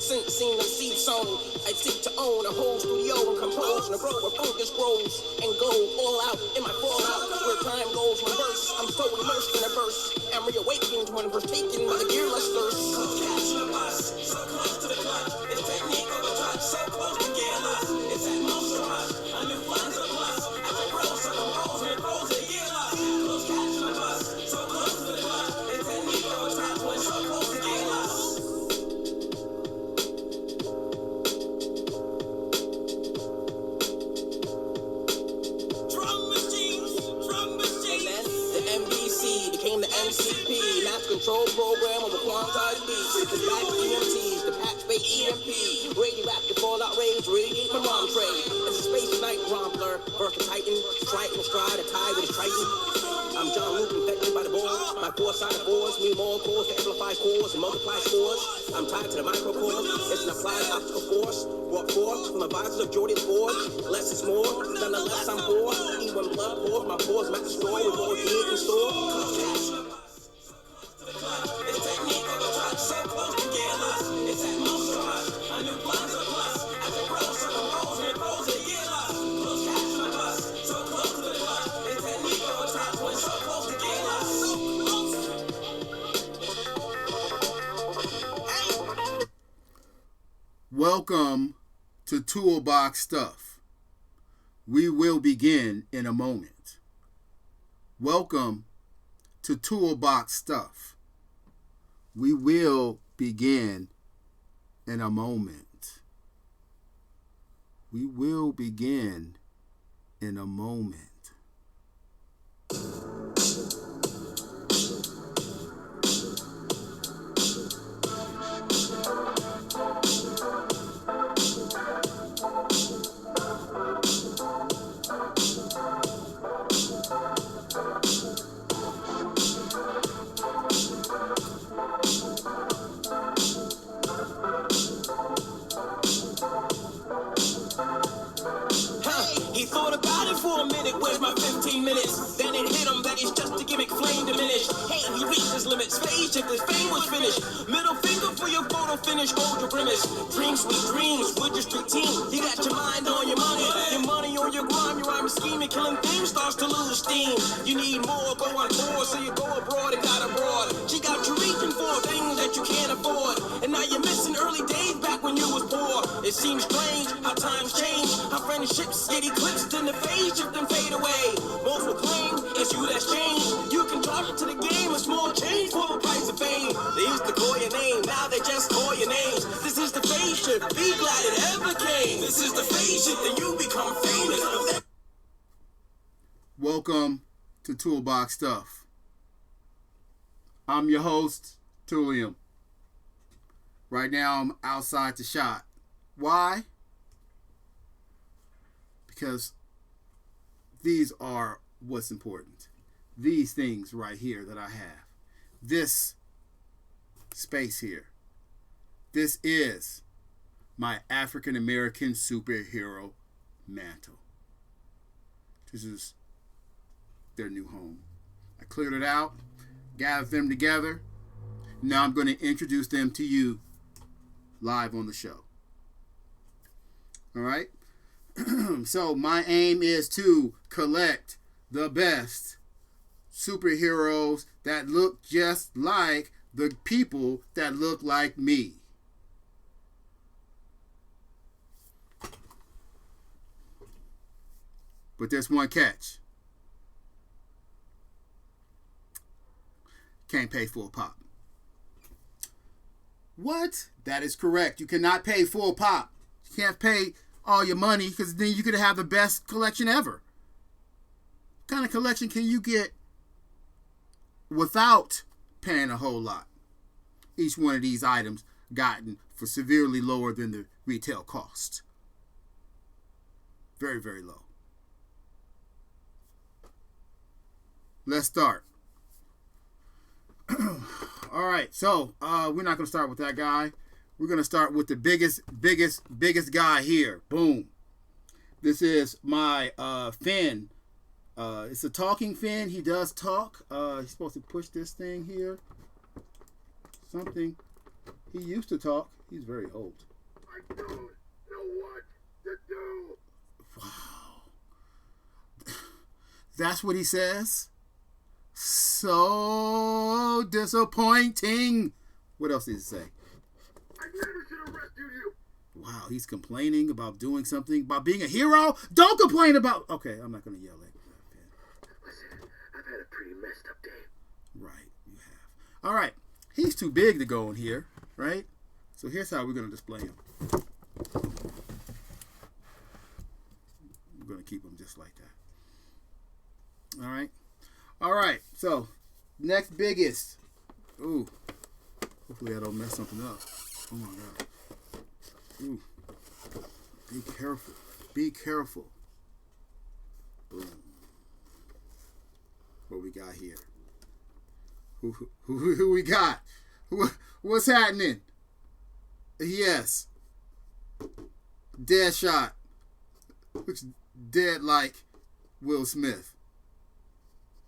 Since seen them seed sown, I seek to own a whole studio and compose and grow where focus grows and go all out in my fallout. Where time goes reverse, I'm so immersed in a verse and reawakened when we're taken by the gearless thirst. Catching the bus, so close to the clutch. It's technique of a touch, so close to gearless. It's that motion rush, a new flies of plus. As it grows, so compose and grows to gearless. Close catching the bus, so close to the clutch. It's technique of a touch when so close to gearless. The MCP, mass control program of the quantized beats. The back EMTs, the patch bay EMP, radioactive fallout rage, radiate my bomb trade. It's a space night rompler, Burka Titan, Triton stride, a tie with a Triton. I'm John Luke, infected by the balls. My four-sided boards need more cores to amplify cores and multiply scores. I'm tied to the microcore. It's an applied optical force. Brought forth from the visors of Jordan's forge. Less is more, nonetheless I'm poor. Even when blood pours, my pores might destroy with more gear in store. It's technique of a touch, so close to gearless. It's that motion rush, a new blinds of plus. As it grows, so compose and grows to gearless. Close catching the bus, so close to the clutch. It's technique of a touch, when so close to gearless. So close. Welcome to Toolbox Stuff. We will begin in a moment. Welcome to Toolbox Stuff. We will begin in a moment. We will begin in a moment. For a minute, where's my 15 minutes? Then it hit him that it's just a gimmick, flame diminished. Hey, he reached his limits, phase check, his fame was finished. Middle finger for your photo finish, hold your grimace. Dream sweet dreams with your street team. You got your mind on your money on your grind, your rhyme scheming, killing things starts to lose steam. You need more, go on tour, so you go abroad and got abroad. She got you reaching for things that you can't afford. And now you're missing early days back when you was poor. It seems strange how times change, how friendships get eclipsed in the phase shift and fade away. Most will claim it's you that's changed. You can charge it to the game, a small change for the price of fame. They used to call your name, now they just call your names. This is the phase shift, be glad it ever came. This is the phase shift and you become famous. Welcome to Toolbox Stuff. I'm your host, Tullium. Right now I'm outside the shot. Why? Because these are what's important. These things right here that I have. This space here. This is my African American superhero mantle. This is their new home. I cleared it out, gathered them together. Now I'm going to introduce them to you live on the show. All right? So my aim is to collect the best superheroes that look just like the people that look like me. But there's one catch. Can't pay full pop. What? That is correct. You cannot pay full pop. You can't pay all your money because then you could have the best collection ever. What kind of collection can you get without paying a whole lot? Each one of these items gotten for severely lower than the retail cost. Very, very low. Let's start. All right, so we're not going to start with that guy. We're going to start with the biggest guy here. Boom. This is my Finn. It's a talking Finn. He does talk. He's supposed to push this thing here. Something. He used to talk. He's very old. I don't know what to do. Wow. That's what he says? So disappointing. What else did he say? I never should have rescued you. Wow, he's complaining about doing something, about being a hero. Don't complain about... Okay, I'm not going to yell at you. Listen, I've had a pretty messed up day. Right, you have. All right, he's too big to go in here, right? So here's how we're going to display him. We're going to keep him just like that. All right. All right, so next biggest. Ooh. Hopefully I don't mess something up. Oh my God. Ooh. Be careful. Be careful. Boom. What we got here? Who we got? What's happening? Yes. Deadshot. Looks dead like Will Smith.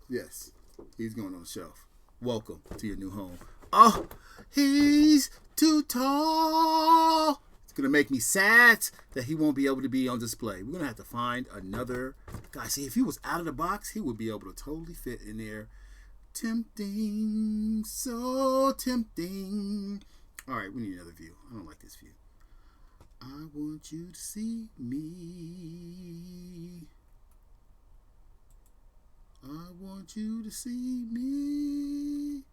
Yes. He's going on the shelf. Welcome to your new home. Oh, he's too tall. It's going to make me sad that he won't be able to be on display. We're going to have to find another guy. See, if he was out of the box, he would be able to totally fit in there. Tempting. So tempting. All right, we need another view. I don't like this view. I want you to see me. I want you to see me.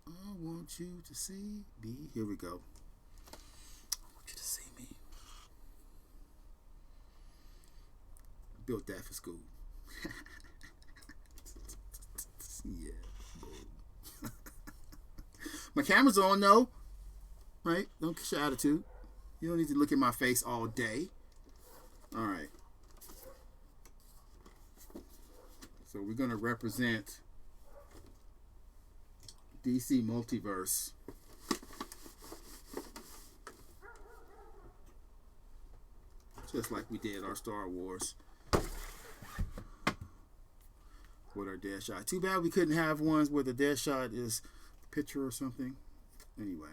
I want you to see me. Here we go. I want you to see me. Built that for school. Yeah. Boom. My camera's on though. Right? Don't get your attitude. You don't need to look at my face all day. All right. So we're going to represent DC Multiverse. Just like we did our Star Wars. With our Deadshot. Too bad we couldn't have ones where the Deadshot is the picture or something. Anyway.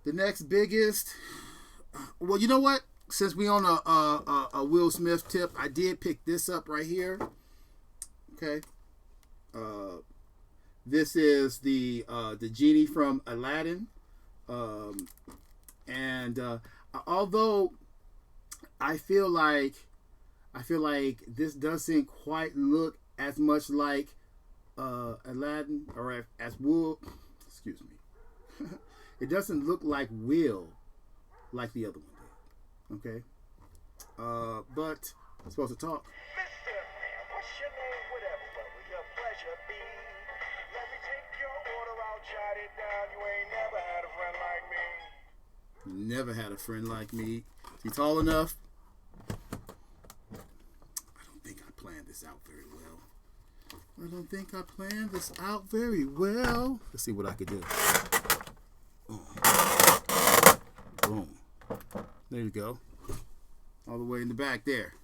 The next biggest... Well, you know what? Since we on a Will Smith tip, I did pick this up right here. Okay. This is the genie from Aladdin. Although I feel like this doesn't quite look as much like Aladdin or as Will. Excuse me. It doesn't look like Will like the other one did. Okay. But I'm supposed to talk. Mister, what's your name? Whatever, what will your pleasure be? Let me take your order, I'll jot it down. You ain't never had a friend like me. Never had a friend like me. Is he tall enough? I don't think I planned this out very well. Let's see what I could do. Boom. There you go. All the way in the back there.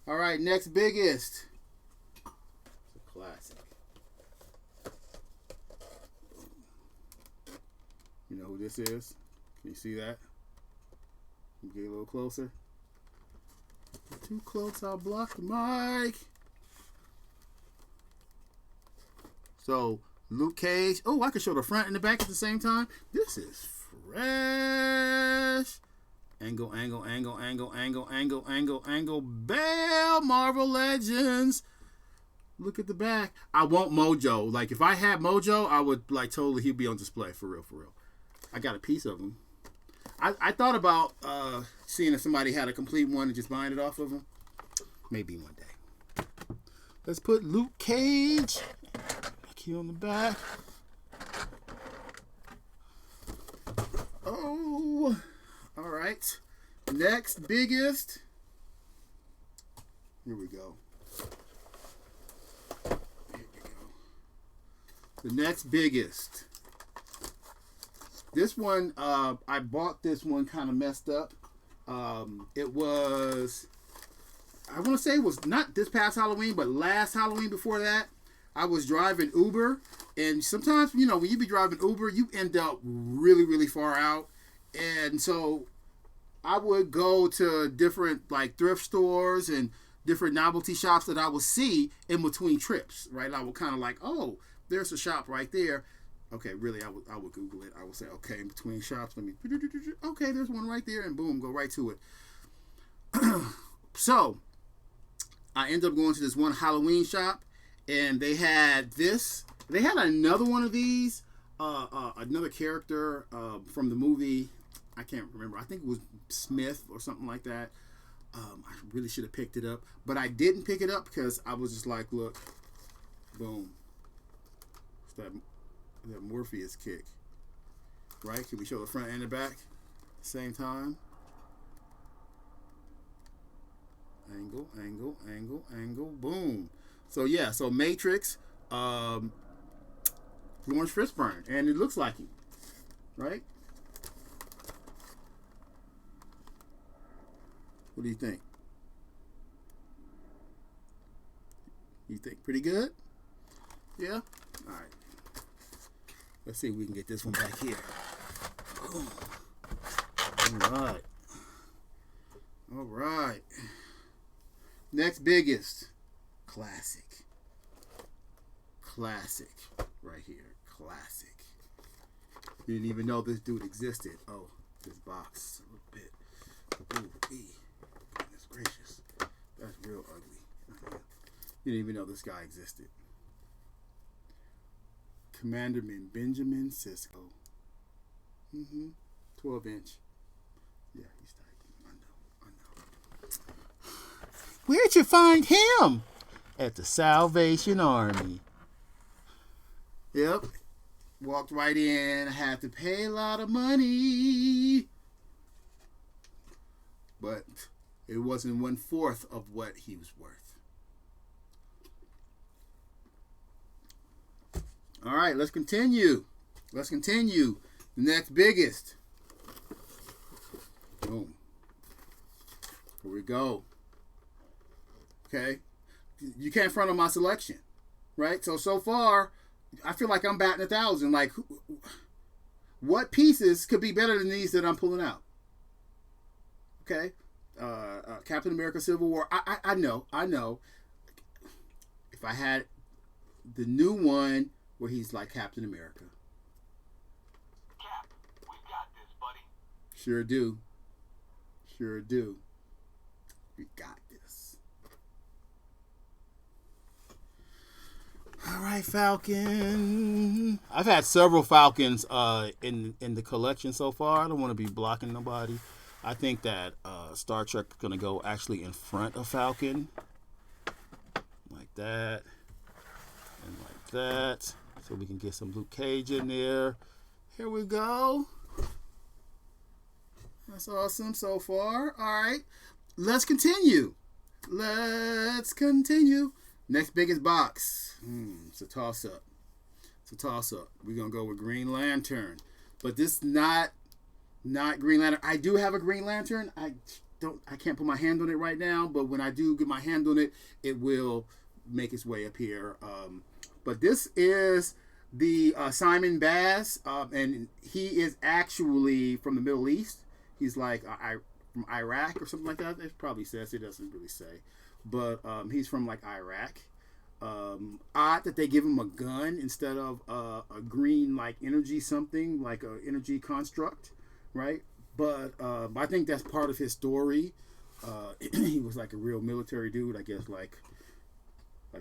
All right, next biggest. It's a classic. You know who this is? Can you see that? Get a little closer. Too close, I'll block the mic. So, Luke Cage. Oh, I can show the front and the back at the same time. This is fresh. Angle. Bell, Marvel Legends. Look at the back. I want Mojo. Like, if I had Mojo, I would, like, totally, he'd be on display. For real. I got a piece of him. I thought about seeing if somebody had a complete one and just buying it off of him. Maybe one day. Let's put Luke Cage back here on the back. Oh, all right. Next biggest. Here we go. The next biggest. This one, I bought this one kind of messed up. It was, I want to say it was not this past Halloween, but last Halloween before that. I was driving Uber And sometimes, you know, when you be driving Uber, you end up really, really far out. And so I would go to different like thrift stores and different novelty shops that I would see in between trips, right? I would kind of like, oh, there's a shop right there. Okay, really, I would Google it. I would say, okay, in between shops, let me, okay, there's one right there, and boom, go right to it. So I ended up going to this one Halloween shop, and they had this. They had another one of these, another character from the movie. I can't remember. I think it was Smith or something like that. I really should have picked it up, but I didn't pick it up because I was just like, look, boom. It's that Morpheus kick, right? Can we show the front and the back at the same time? Angle, angle, angle, angle, boom. So yeah, so Matrix, Lawrence Fishburne, and it looks like him, right? What do you think? You think pretty good? Yeah? All right. Let's see if we can get this one back here. Boom. All right. All right. Next biggest. Classic. Classic. Right here. Classic. You didn't even know this dude existed. Oh, this box. A little bit. Ooh, goodness gracious. That's real ugly. You didn't even know this guy existed. Commanderman Benjamin Sisko. 12-inch. Yeah, he's tight. I know. Where'd you find him? At the Salvation Army. Yep. Walked right in. I had to pay a lot of money. But it wasn't 1/4 of what he was worth. All right, let's continue. Let's continue. The next biggest. Boom. Here we go. Okay. You can't front on my selection, right? So far, I feel like I'm batting 1,000. Like, what pieces could be better than these that I'm pulling out? Okay. Captain America Civil War. I know. If I had the new one where he's like Captain America. Cap, we got this, buddy. Sure do. We got this. All right, Falcon. I've had several Falcons in the collection so far. I don't want to be blocking nobody. I think that Star Trek is going to go actually in front of Falcon. Like that. And like that. So we can get some Luke Cage in there. Here we go. That's awesome so far. All right. Let's continue. Next biggest box. It's a toss-up. We're going to go with Green Lantern. But this not Green Lantern. I do have a Green Lantern. I can't put my hand on it right now, but when I do get my hand on it, it will make its way up here. But this is the Simon Baz, and he is actually from the Middle East. He's like from Iraq or something like that. It probably says, it doesn't really say, but he's from like Iraq. Odd that they give him a gun instead of a green like energy something, like a energy construct, right? But I think that's part of his story. He was like a real military dude, I guess, like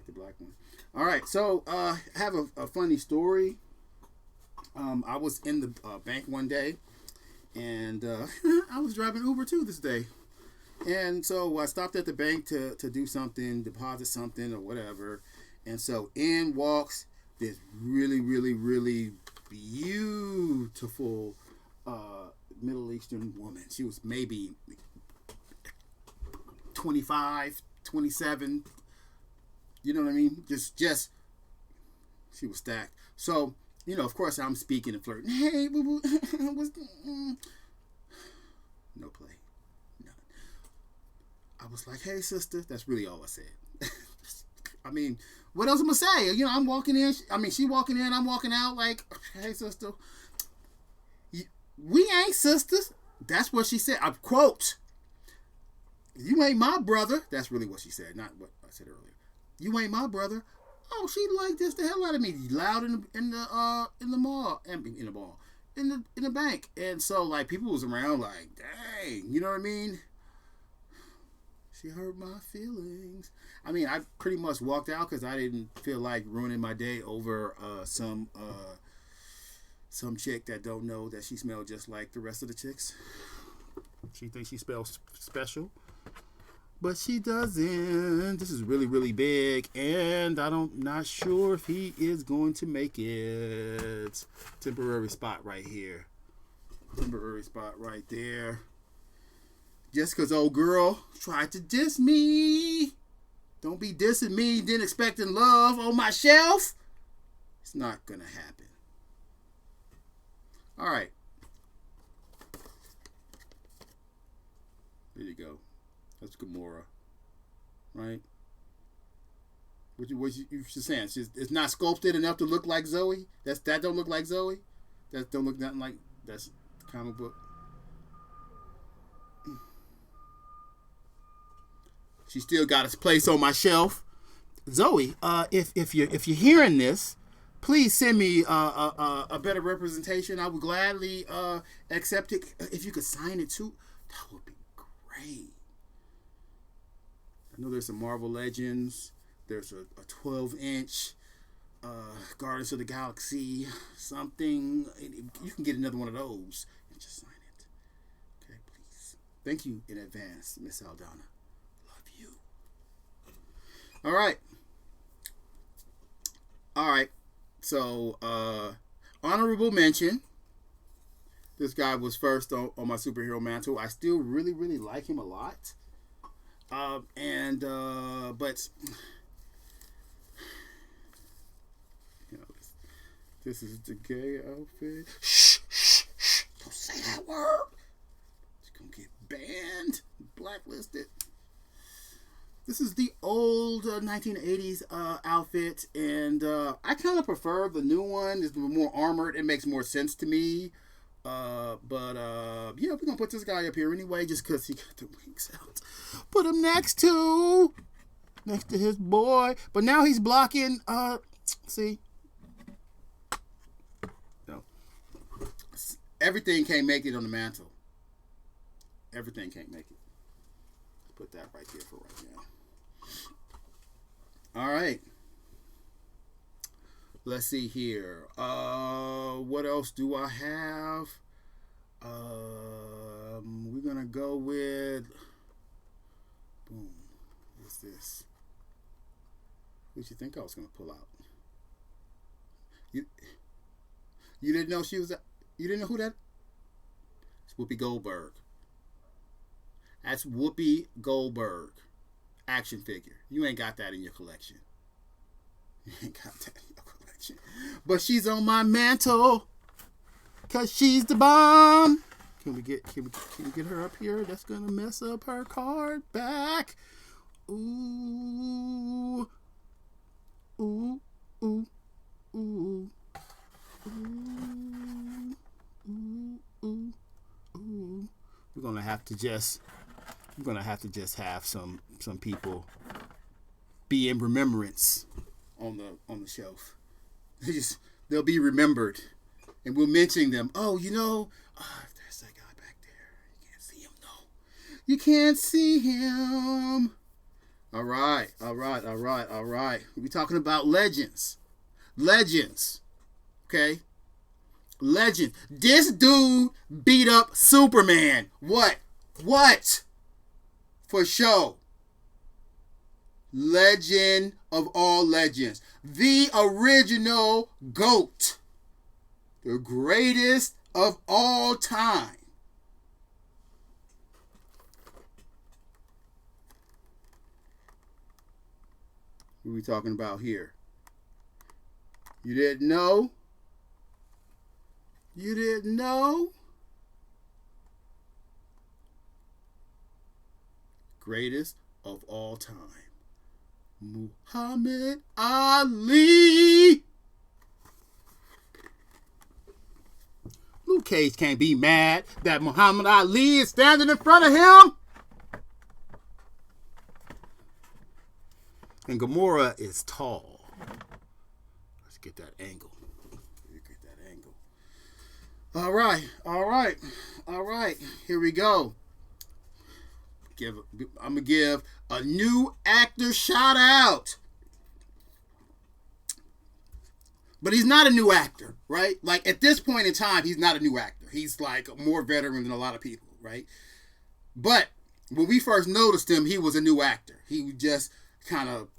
the black one. All right, so I have a funny story. I was in the bank one day, and I was driving Uber too this day. And so I stopped at the bank to do something, deposit something or whatever. And so in walks this really, really, really beautiful Middle Eastern woman. She was maybe 25, 27. You know what I mean? Just she was stacked. So, you know, of course I'm speaking and flirting. Hey, boo boo. No play. I was like, hey, sister. That's really all I said. I mean, What else am I gonna say? You know, I'm walking in. She walking in. I'm walking out. Like, hey, sister, we ain't sisters. That's what she said. I quote. You ain't my brother. That's really what she said, not what I said earlier. You ain't my brother. Oh, she like this the hell out of me. Loud in the mall, in the bank, and so like people was around like, dang, you know what I mean? She hurt my feelings. I mean, I pretty much walked out because I didn't feel like ruining my day over some chick that don't know that she smelled just like the rest of the chicks. She thinks she smells special, but she doesn't. This is really, really big, and I'm not sure if he is going to make it. Temporary spot right here. Temporary spot right there. Just because old girl tried to diss me. Don't be dissing me, then expecting love on my shelf. It's not going to happen. All right. There you go. That's Gamora. Right? What you saying? It's not sculpted enough to look like Zoe? That don't look like Zoe? That don't look nothing like... That's comic book. She still got its place on my shelf. Zoe, if you're hearing this, please send me a better representation. I would gladly accept it. If you could sign it too, that would be great. I know there's some Marvel Legends. There's a 12-inch Guardians of the Galaxy something. You can get another one of those and just sign it. Okay, please. Thank you in advance, Miss Aldana. All right. So, honorable mention. This guy was first on my superhero mantle. I still really, really like him a lot. But you know, this is the gay outfit. Shh. Don't say that word. It's gonna get banned, blacklisted. This is the old 1980s outfit, and I kind of prefer the new one. It's more armored. It makes more sense to me. But we're going to put this guy up here anyway, just because he got the wings out. Put him next to his boy. But now he's blocking, see? No. Everything can't make it on the mantle. Everything can't make it. Put that right there for right now. All right. Let's see here. What else do I have? We're gonna go with. Boom. What's this? What you think I was gonna pull out? You didn't know she was. You didn't know who that? It's Whoopi Goldberg. That's Whoopi Goldberg. Action figure. You ain't got that in your collection. You ain't got that in your collection. But she's on my mantle. Cause she's the bomb. Can we get her up here? That's gonna mess up her card back. Ooh. Ooh. Ooh. Ooh. Ooh. Ooh. Ooh. Ooh. We're gonna have to just have some people be in remembrance on the shelf. They'll be remembered, and we'll mention them. Oh, there's that guy back there. You can't see him. No, you can't see him. All right. We're talking about legends. Okay. Legend. This dude beat up Superman. What? For show. Legend of all legends. The original GOAT. The greatest of all time. What are we talking about here? You didn't know? You didn't know? Greatest of all time. Muhammad Ali. Luke Cage can't be mad that Muhammad Ali is standing in front of him. And Gamora is tall. Let's get that angle. All right. Here we go. I'm gonna give a new actor shout out. But he's not a new actor, right? Like at this point in time, he's not a new actor. He's like more veteran than a lot of people, right? But when we first noticed him, he was a new actor. He just kind of,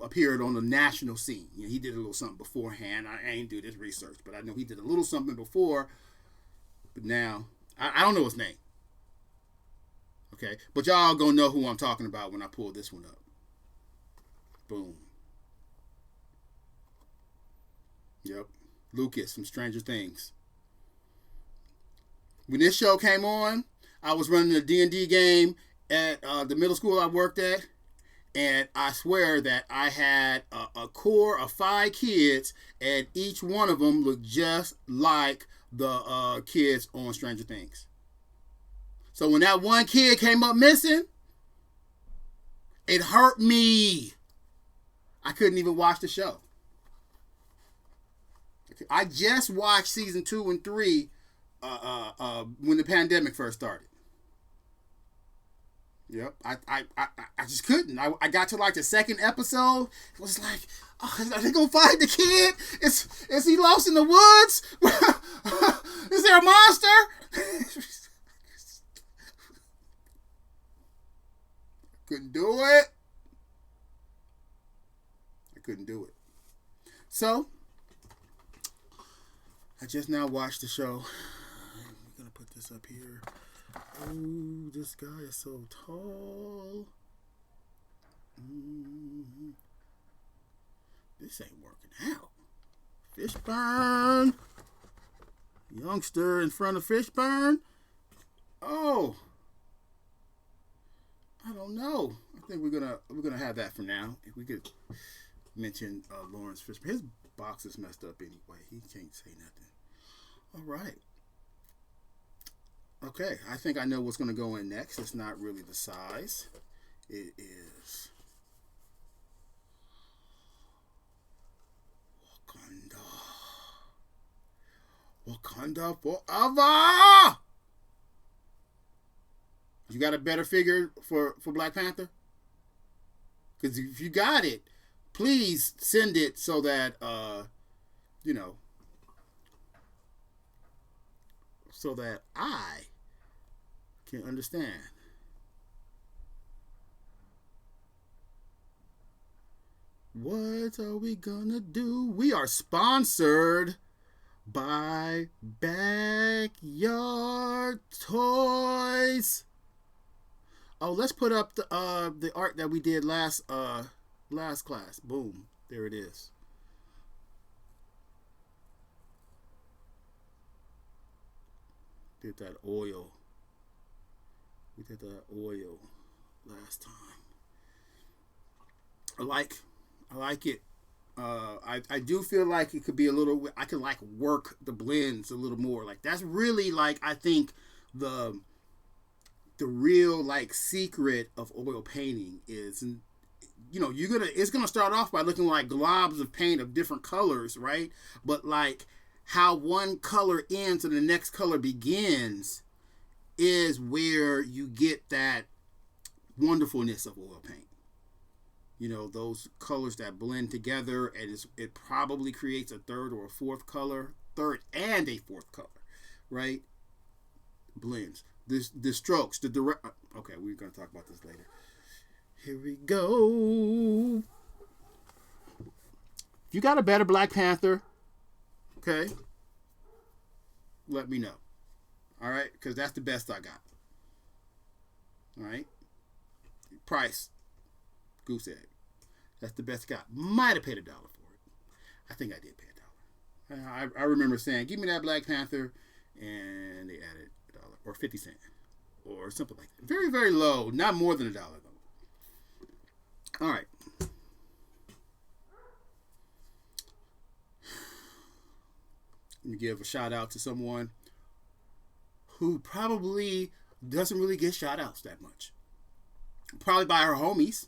appeared on the national scene. He did a little something beforehand. I ain't do this research, but I know he did a little something before. But now, I don't know his name. Okay? But y'all gonna know who I'm talking about when I pull this one up. Boom. Yep. Lucas from Stranger Things. When this show came on, I was running a D&D game at the middle school I worked at. And I swear that I had a core of 5 kids, and each one of them looked just like the kids on Stranger Things. So when that one kid came up missing, it hurt me. I couldn't even watch the show. I just watched season 2 and 3 when the pandemic first started. Yep, I just couldn't. I got to like the second episode. It was like, oh, are they gonna find the kid? Is he lost in the woods? Is there a monster? Couldn't do it. I couldn't do it. So I just now watched the show. I'm gonna put this up here. Oh, this guy is so tall. This ain't working out. Fishburne. Youngster in front of Fishburne. Oh. I don't know. I think we're gonna have that for now. If we could mention Lawrence Fishburne. His box is messed up anyway. He can't say nothing. All right. Okay, I think I know what's going to go in next. It's not really the size. It is Wakanda forever! You got a better figure for Black Panther? Because if you got it, please send it so that, so that I can understand. What are we gonna do? We are sponsored by Backyard Toys. Oh, let's put up the art that we did last class. Boom, there it is. Did that oil. We did that oil last time. I like it. I do feel like it could be a little. I could like work the blends a little more. Like that's really like I think the real like secret of oil painting is, it's gonna start off by looking like globs of paint of different colors, right? But like how one color ends and the next color begins is where you get that wonderfulness of oil paint. Those colors that blend together, and it probably creates a third or a fourth color, right? Blends. The strokes, the direct. Okay, we're gonna talk about this later. Here we go. If you got a better Black Panther, okay, let me know. All right, because that's the best I got. All right, price, goose egg. That's the best I got. Might have paid $1 for it. I think I did pay $1. I remember saying, "Give me that Black Panther," and they added $1 or 50 cents or something like that. Very, very low. Not more than $1 though. All right. Let me give a shout out to someone who probably doesn't really get shout outs that much. Probably by her homies.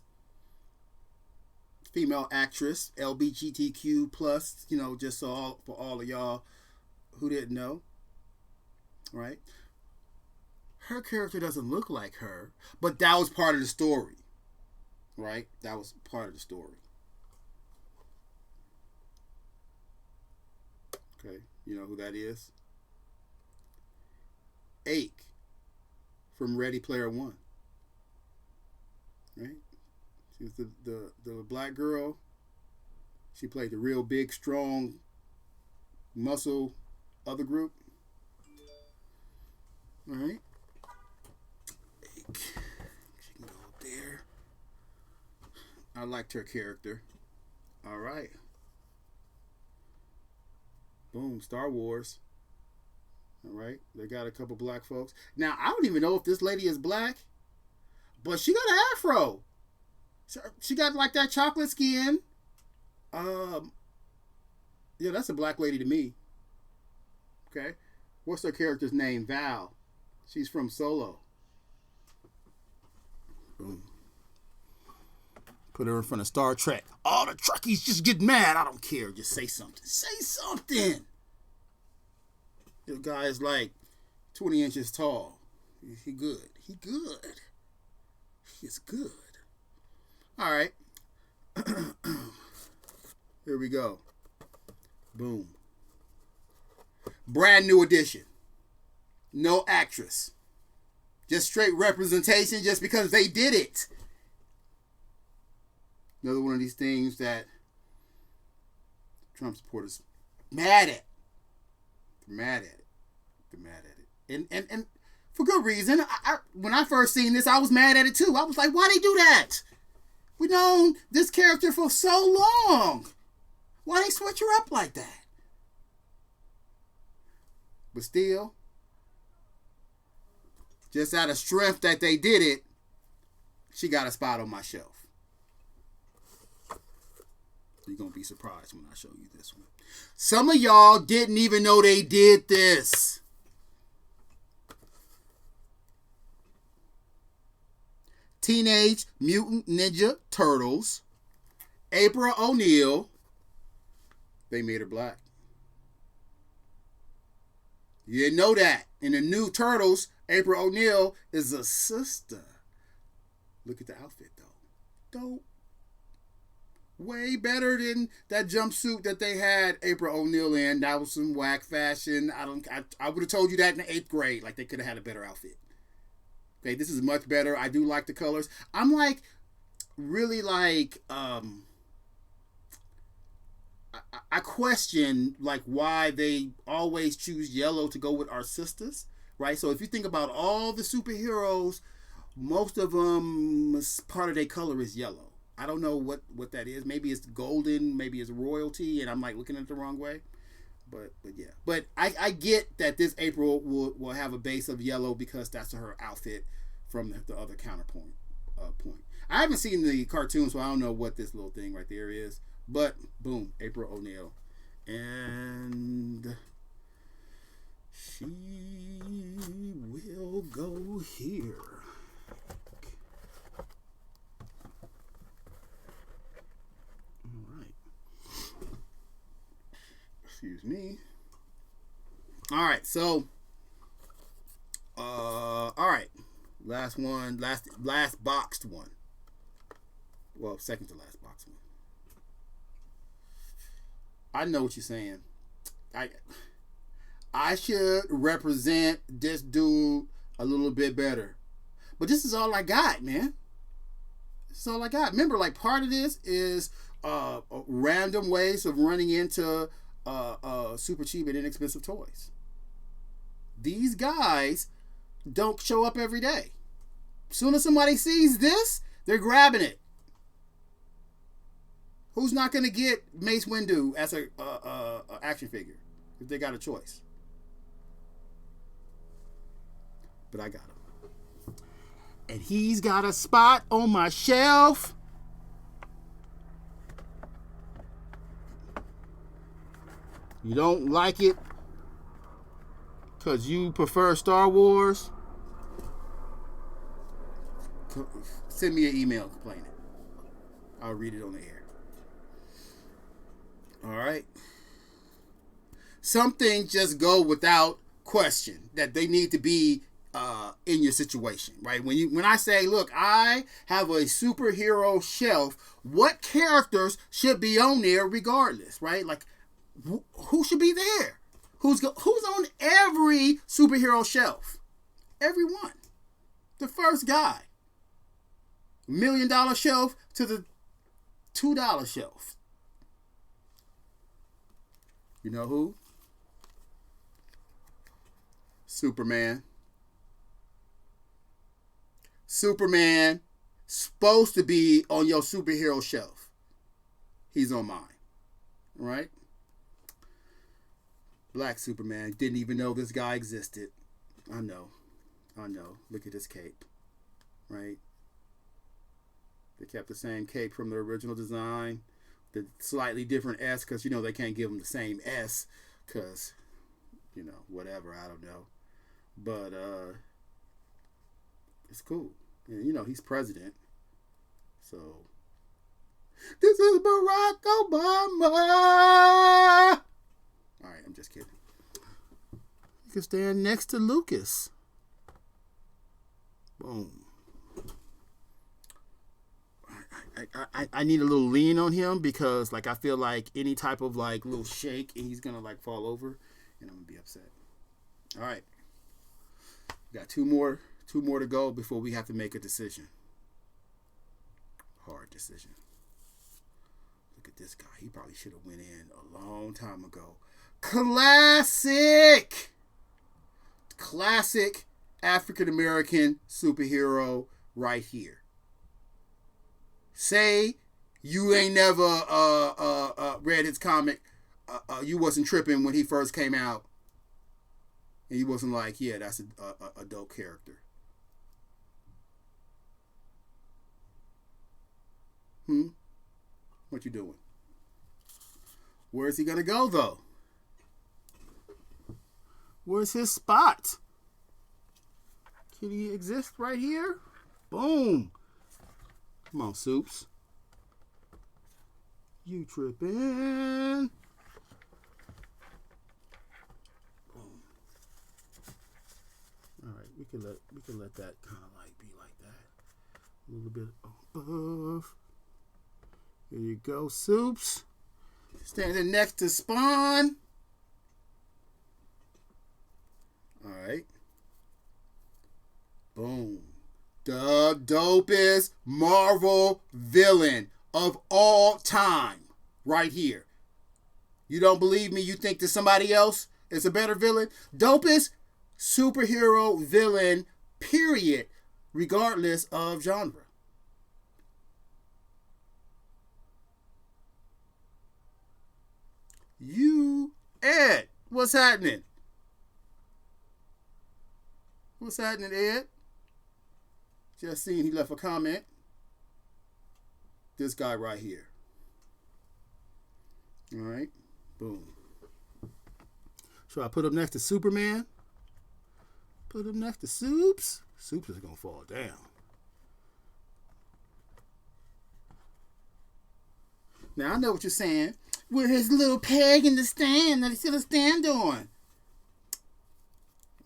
Female actress, LGBTQ plus, just for all of y'all who didn't know. Right? Her character doesn't look like her, but that was part of the story. Right? That was part of the story. Okay, you know who that is? Ake from Ready Player One. Right? She was the black girl. She played the real big, strong, muscle other group. All right. Ake. She can go there. I liked her character. All right. Boom, Star Wars. All right, they got a couple black folks. Now, I don't even know if this lady is black, but she got an afro. She got like that chocolate skin. Yeah, that's a black lady to me. Okay, what's her character's name? Val. She's from Solo. Boom. Put her in front of Star Trek. All the Trekkies just get mad. I don't care. Just say something. Say something. The guy is like 20 inches tall. He good. He good. He is good. All right. Here we go. Boom. Brand new edition. No actress. Just straight representation just because they did it. Another one of these things that Trump supporters mad at. They're mad at it. They're mad at it. And for good reason. When I first seen this, I was mad at it too. I was like, why they do that? We known this character for so long. Why they switch her up like that? But still, just out of strength that they did it, she got a spot on my shelf. You're going to be surprised when I show you this one. Some of y'all didn't even know they did this. Teenage Mutant Ninja Turtles. April O'Neil. They made her black. You didn't know that. In the new Turtles, April O'Neil is a sister. Look at the outfit, though. Dope. Way better than that jumpsuit that they had April O'Neil in. That was some whack fashion. I would have told you that in the 8th grade. Like, they could have had a better outfit. Okay, this is much better. I do like the colors. I'm like, really like, I question, like, why they always choose yellow to go with our sisters, right? So if you think about all the superheroes, most of them, part of their color is yellow. I don't know what that is. Maybe it's golden. Maybe it's royalty, and I'm like looking at it the wrong way. But yeah. But I get that this April will have a base of yellow because that's her outfit from the other counterpoint point. I haven't seen the cartoon, so I don't know what this little thing right there is. But boom, April O'Neil, and she will go here. Excuse me. All right, so all right. Last one, last boxed one. Well, second to last boxed one. I know what you're saying. I should represent this dude a little bit better. But this is all I got, man. This is all I got. Remember, like, part of this is random ways of running into super cheap and inexpensive toys. These guys don't show up every day. As soon as somebody sees this, they're grabbing it. Who's not going to get Mace Windu as a action figure if they got a choice? But I got him. And he's got a spot on my shelf. You don't like it? because you prefer Star Wars, send me an email complaining. I'll read it on the air. All right. Some things just go without question that they need to be in your situation, right? When I say, look, I have a superhero shelf, what characters should be on there regardless, right? Like, who should be there? Who's on every superhero shelf? Everyone. The first guy. $1 million shelf to the $2 shelf. You know who? Superman. Superman supposed to be on your superhero shelf. He's on mine. Right? Black Superman. Didn't even know this guy existed. I know. Look at this cape. Right? They kept the same cape from the original design. The slightly different S because, they can't give him the same S because, whatever. I don't know. But it's cool. And, he's president. So, this is Barack Obama. All right, I'm just kidding. You can stand next to Lucas. Boom. I need a little lean on him because, I feel like any type of, little shake and he's going to, fall over and I'm going to be upset. All right. Got two more to go before we have to make a decision. Hard decision. Look at this guy. He probably should have went in a long time ago. Classic African-American superhero right here. Say you ain't never read his comic. You wasn't tripping when he first came out. And you wasn't like, yeah, that's a dope character. What you doing? Where's he going to go, though? Where's his spot? Can he exist right here? Boom. Come on, Soups. You tripping. Boom. All right, we can let that kind of be like that. A little bit above. Here you go, Soups. Standing next to Spawn. All right. Boom. The dopest Marvel villain of all time. Right here. You don't believe me? You think that somebody else is a better villain? Dopest superhero villain, period. Regardless of genre. Ed, what's happening? What's happening, Ed? Just seen he left a comment. This guy right here. All right. Boom. So I put him next to Superman. Put him next to Soups. Soups is going to fall down. Now, I know what you're saying. Where his little peg in the stand that he's still a stand on.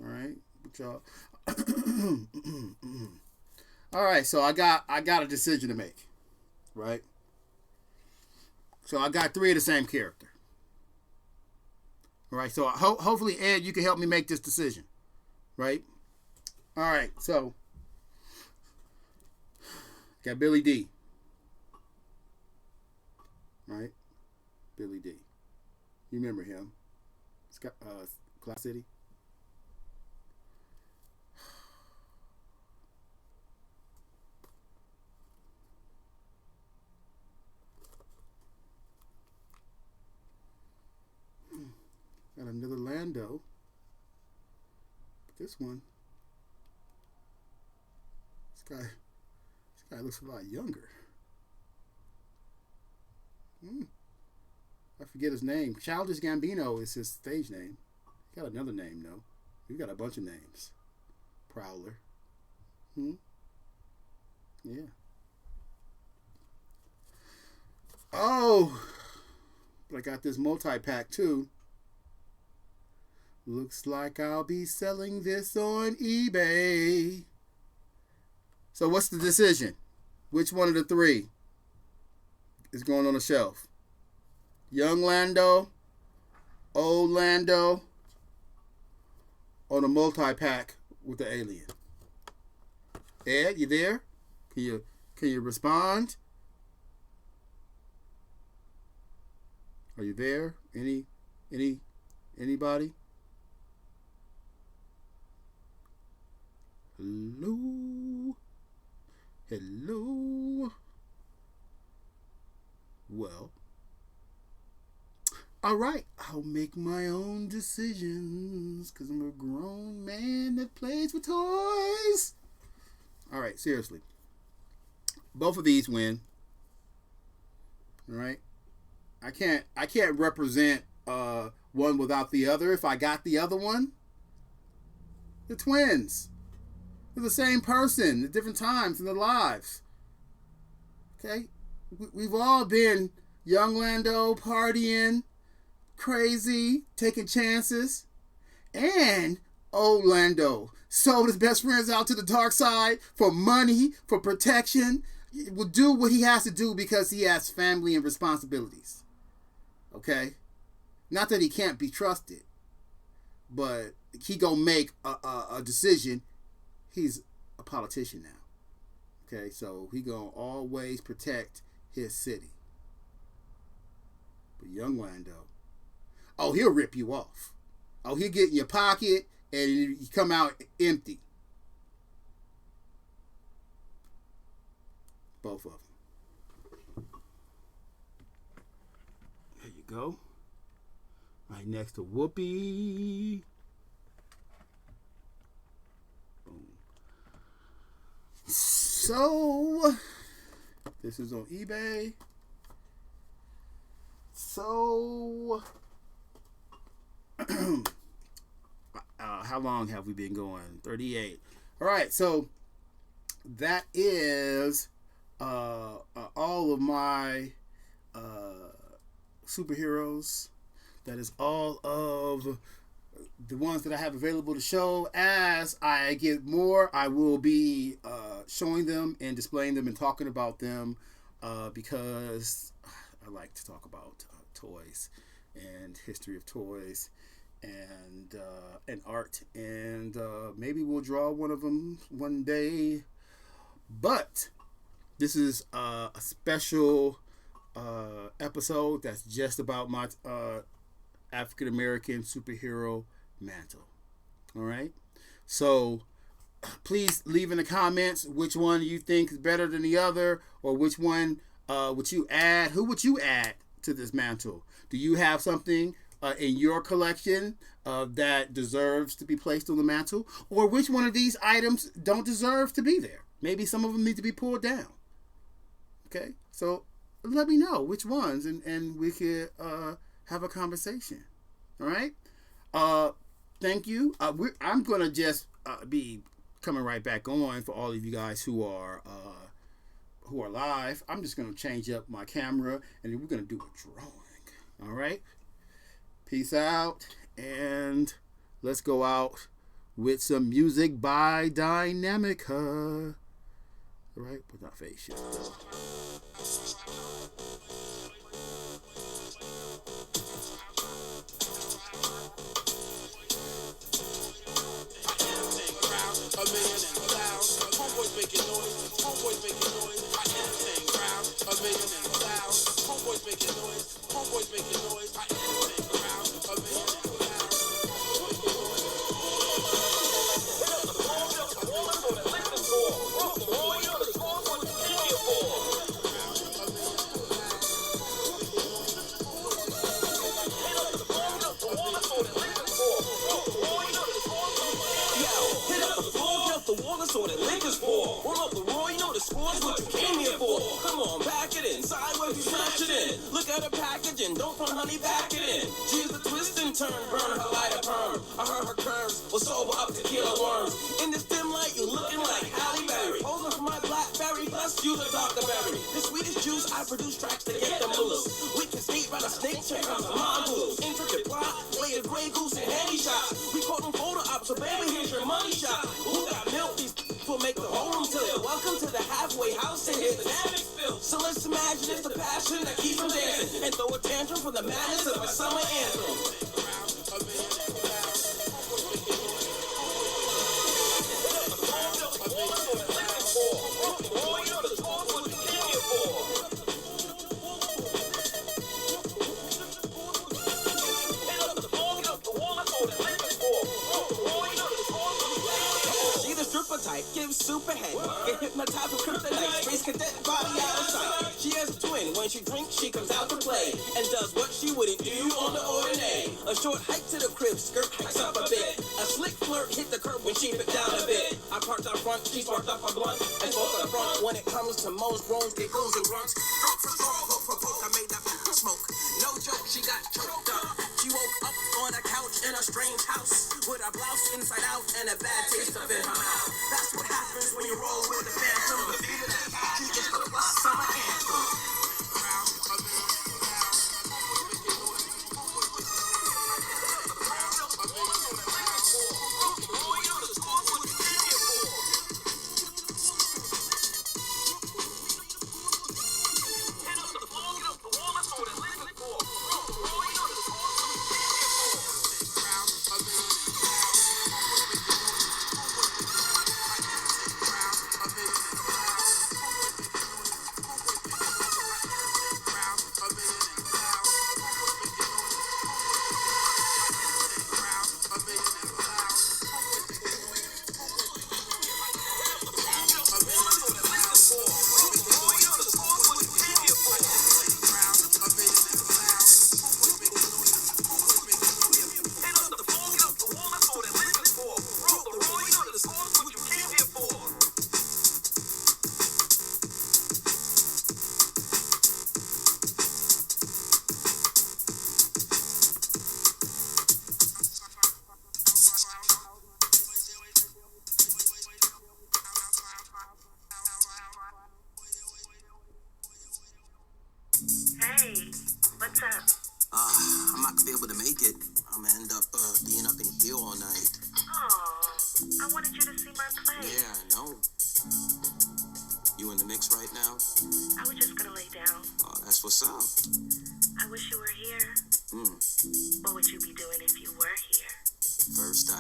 All right. But y'all. All right. So I got a decision to make. Right. So I got 3 of the same character. All right. So hopefully, Ed, you can help me make this decision. Right. All right. So got Billy D. Right. Billy D. You remember him? Class City. Got another Lando. This one. This guy looks a lot younger. I forget his name. Childish Gambino is his stage name. He got another name, though. You got a bunch of names. Prowler. Yeah. Oh, but I got this multi-pack too. Looks like I'll be selling this on eBay. So what's the decision? Which one of the three is going on the shelf? Young Lando, old Lando, or the multi-pack with the alien? Ed, you there? Can you respond? Are you there? Anybody? Hello. Well, all right. I'll make my own decisions because I'm a grown man that plays with toys. All right, seriously. Both of these win. All right. I can't represent one without the other. If I got the other one, the twins. They're the same person at different times in their lives. Okay? We've all been young Lando, partying, crazy, taking chances. And old Lando sold his best friends out to the dark side for money, for protection. He will do what he has to do because he has family and responsibilities. Okay? Not that he can't be trusted, but he gonna make a decision. He's a politician now. Okay, so he gonna always protect his city. But young Lando, oh, he'll rip you off. Oh, he'll get in your pocket and you come out empty. Both of them. There you go. Right next to Whoopi. So, this is on eBay. So, how long have we been going? 38. All right, so that is all of my superheroes. That is all of the ones that I have available to show. As I get more, I will be showing them and displaying them and talking about them because I like to talk about toys and history of toys and art, and maybe we'll draw one of them one day. But this is a special episode that's just about my African American superhero mantle. All right, so please leave in the comments which one you think is better than the other, or which one would you add. Who would you add to this mantle? Do you have something in your collection that deserves to be placed on the mantle, or which one of these items don't deserve to be there? Maybe some of them need to be pulled down. Okay, so let me know which ones, and we could have a conversation. All right. Thank you. I'm gonna just be coming right back on for all of you guys who are live. I'm just gonna change up my camera, and then we're gonna do a drawing. All right. Peace out, and let's go out with some music by Dynamica. All right, with our face shift though. A million and cloud, homeboys making noise, homeboys making noise. I am the same crowd. A million and cloud, homeboys making noise, homeboys making noise. I am the same crowd. A million and cloud. So that liquor's for. Roll up the roar, you know the score's what you came here for. Come on, pack it in, sideways you smash it in. Look at the packaging, don't front honey, back it in. Cheers the twist and turn, burn her lighter perm. I heard her curves was sober up to killer worms. In this dim light, you looking like Halle Berry. Posing for my Blackberry, plus you the Dr. Berry. The sweetest juice, I produce tracks to get them loose. We can skate by the snake, check out the mongoose. Intricate plot, lay a gray goose and handy shots. We call them photo ops, so baby, here's your money shot. Who got milk? These will make the whole room tilt. Welcome to the halfway house and hit the dynamic spill. So let's imagine it's the passion that keeps them dancing and throw a tantrum from the madness of my summer anthem. Type, give super head, get hypnotized with kryptonite, space cadet body out of sight. She has a twin, when she drinks, she comes out to play, and does what she wouldn't do on the ordinary. A short hike to the crib, skirt hikes up a bit. A slick flirt hit the curb when she bit down a bit. I parked out front, she sparked up a blunt, and spoke up front. When it comes to most groans, giggles and grunts, stroke for stroke, poke for poke, I made that smoke. No joke, she got choked up. She woke up on a couch in a strange house with a blouse inside out and a bad taste of in her mouth. That's what happens when you roll with the phantom. The beat of that you just the summer anthem. I'm not gonna be able to make it. I'm gonna end up being up in here all night. Oh, I wanted you to see my play. Yeah, I know. You in the mix right now? I was just gonna lay down. Oh, that's what's up. I wish you were here. Hmm. What would you be doing if you were here? First,